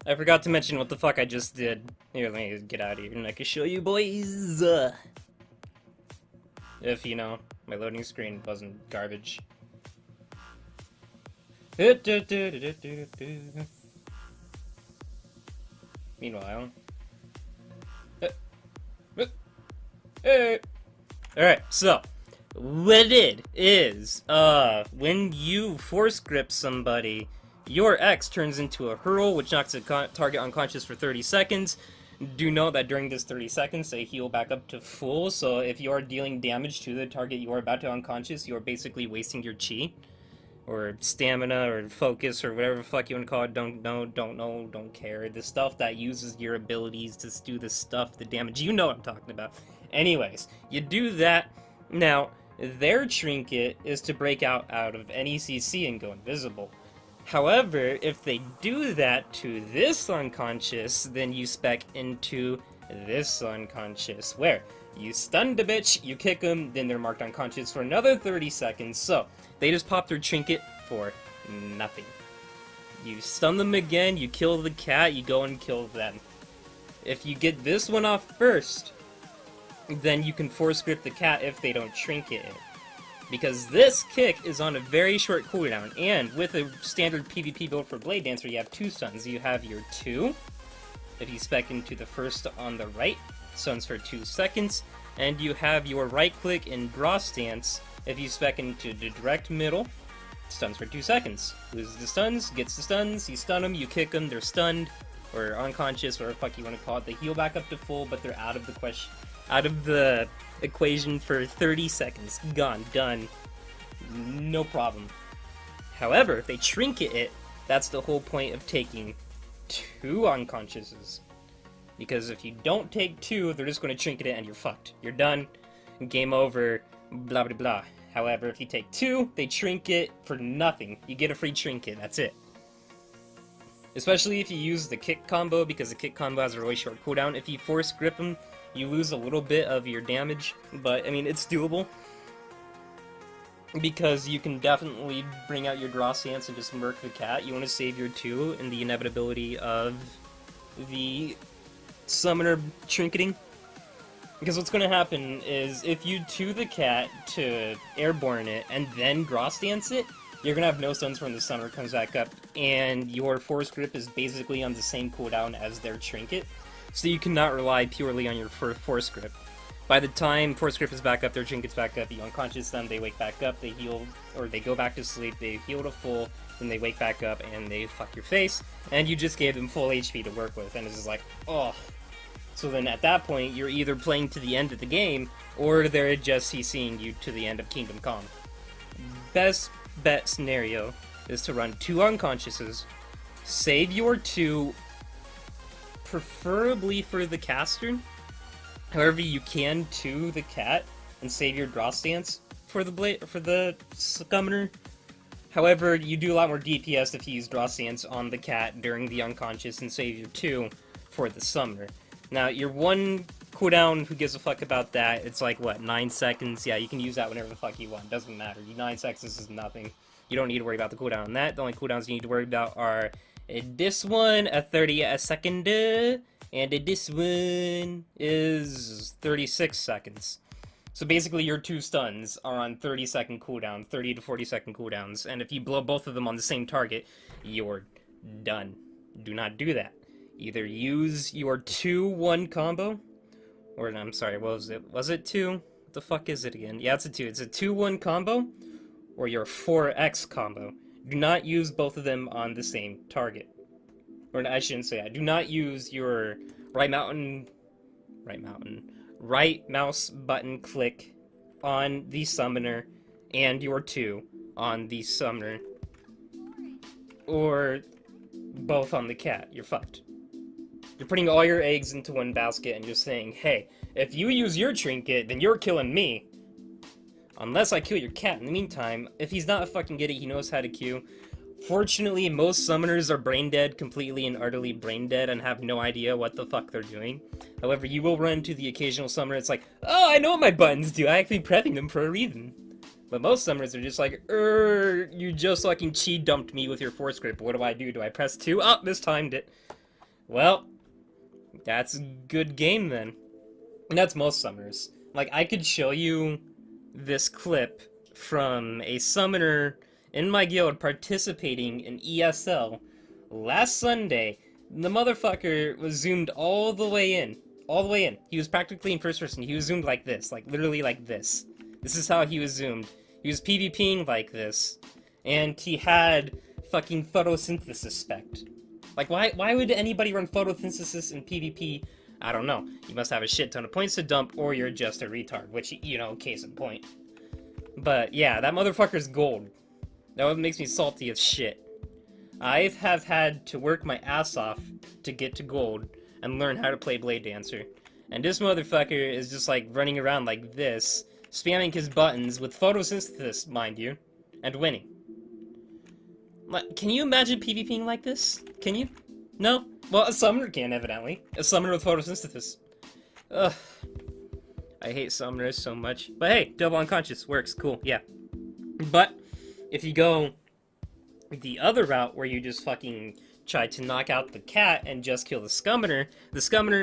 I forgot to mention what the fuck I just did. Here, let me get out of here and I can show you boys. If, you know, my loading screen wasn't garbage. Meanwhile... Hey! Alright, so... what it did is, when you force grip somebody, your X turns into a hurl, which knocks a target unconscious for 30 seconds. Do note that during this 30 seconds, they heal back up to full, so if you are dealing damage to the target you are about to unconscious, you are basically wasting your chi, or stamina, or focus, or whatever the fuck you want to call it. Don't know, don't care. The stuff that uses your abilities to do the stuff, the damage, you know what I'm talking about. Anyways, you do that. Now, their trinket is to break out of any CC and go invisible. However, if they do that to this unconscious, then you spec into this unconscious, where you stun the bitch, you kick them, then they're marked unconscious for another 30 seconds, so they just pop their trinket for nothing. You stun them again, you kill the cat, you go and kill them. If you get this one off first, then you can force grip the cat if they don't trinket it. Because this kick is on a very short cooldown, and with a standard PvP build for Blade Dancer, you have two stuns. You have your 2, if you spec into the first on the right, stuns for 2 seconds, and you have your right click in Draw Stance, if you spec into the direct middle, stuns for 2 seconds. Loses the stuns, gets the stuns, you stun them, you kick them, they're stunned, or unconscious, whatever the fuck you want to call it. They heal back up to full, but they're out of the equation for 30 seconds. Gone. Done. No problem. However, if they trinket it, that's the whole point of taking 2 unconsciouses. Because if you don't take 2, they're just going to trinket it and you're fucked. You're done. Game over. Blah blah blah. However, if you take 2, they trinket for nothing. You get a free trinket. That's it. Especially if you use the kick combo, because the kick combo has a really short cooldown. If you force grip them, you lose a little bit of your damage, but, I mean, it's doable. Because you can definitely bring out your draw stance and just murk the cat. You want to save your 2 in the inevitability of the summoner trinketing. Because what's going to happen is, if you 2 the cat to airborne it and then draw stance it, you're going to have no stuns when the summoner comes back up, and your force grip is basically on the same cooldown as their trinket. So you cannot rely purely on your force grip. By the time force grip is back up, their trinket's back up, you unconscious them, they wake back up, they heal, or they go back to sleep, they heal to full, then they wake back up and they fuck your face, and you just gave them full HP to work with, and it's just like, oh. So then at that point, you're either playing to the end of the game, or they're just CCing you to the end of Kingdom Come. Best bet scenario is to run 2 unconsciouses, save your 2, preferably for the caster. However, you can 2 the cat and save your draw stance for the Scummoner. However, you do a lot more DPS if you use draw stance on the cat during the unconscious and save your 2 for the summoner. Now, your 1 cooldown, who gives a fuck about that? It's like, what, 9 seconds? Yeah, you can use that whenever the fuck you want. Doesn't matter. 9 seconds is nothing. You don't need to worry about the cooldown on that. The only cooldowns you need to worry about are this one, a 30 a second, and this one is 36 seconds. So basically your 2 stuns are on 30-second cooldown, 30 to 40-second cooldowns, and if you blow both of them on the same target, you're done. Do not do that. Either use your 2-1 combo, or I'm sorry, what was it? Was it 2? What the fuck is it again? Yeah, it's a 2. It's a 2-1 combo, or your 4X combo. Do not use both of them on the same target. Or I shouldn't say that. Do not use your right mouse button click on the summoner and your 2 on the summoner. Or both on the cat. You're fucked. You're putting all your eggs into one basket and just saying, hey, if you use your trinket, then you're killing me. Unless I kill your cat. In the meantime, if he's not a fucking idiot, he knows how to Q. Fortunately, most summoners are brain dead, completely and utterly brain dead, and have no idea what the fuck they're doing. However, you will run into the occasional summoner, it's like, oh, I know what my buttons do, I actually pressing them for a reason. But most summoners are just like, you just fucking chi dumped me with your force grip, what do? Do I press 2? Oh, mistimed it. Well, that's a good game then. And that's most summoners. Like, I could show you this clip from a summoner in my guild participating in ESL last Sunday. The motherfucker was zoomed all the way in. All the way in. He was practically in first person. He was zoomed like this. Like, literally like this. This is how he was zoomed. He was PvPing like this. And he had fucking photosynthesis spect. Like, why would anybody run photosynthesis in PvP? I don't know. You must have a shit ton of points to dump, or you're just a retard, which, you know, case in point. But, yeah, that motherfucker's gold. That makes me salty as shit. I have had to work my ass off to get to gold and learn how to play Blade Dancer. And this motherfucker is just, like, running around like this, spamming his buttons with photosynthesis, mind you, and winning. Like, can you imagine PvPing like this? Can you? No? Well, a summoner can, evidently. A summoner with photosynthesis. Ugh. I hate summoners so much. But hey, double unconscious works. Cool, yeah. But, if you go the other route where you just fucking try to knock out the cat and just kill the Scummoner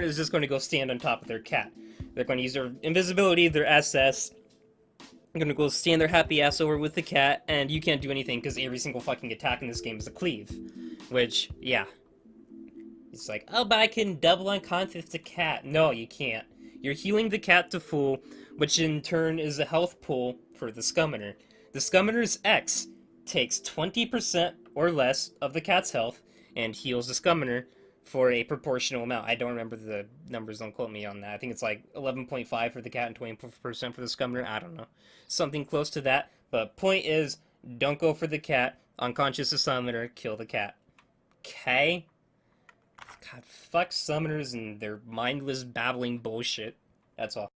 is just going to go stand on top of their cat. They're going to use their invisibility, their SS. They're going to go stand their happy ass over with the cat, and you can't do anything because every single fucking attack in this game is a cleave. Which, yeah. It's like, oh, but I can double unconscious the cat. No, you can't. You're healing the cat to full, which in turn is a health pool for the Scummoner. The Scummoner's X takes 20% or less of the cat's health and heals the Scummoner for a proportional amount. I don't remember the numbers, don't quote me on that. I think it's like 11.5 for the cat and 20% for the Scummoner. I don't know. Something close to that. But point is, don't go for the cat. Unconscious the Summoner, kill the cat. Okay? God, fuck summoners and their mindless babbling bullshit. That's all.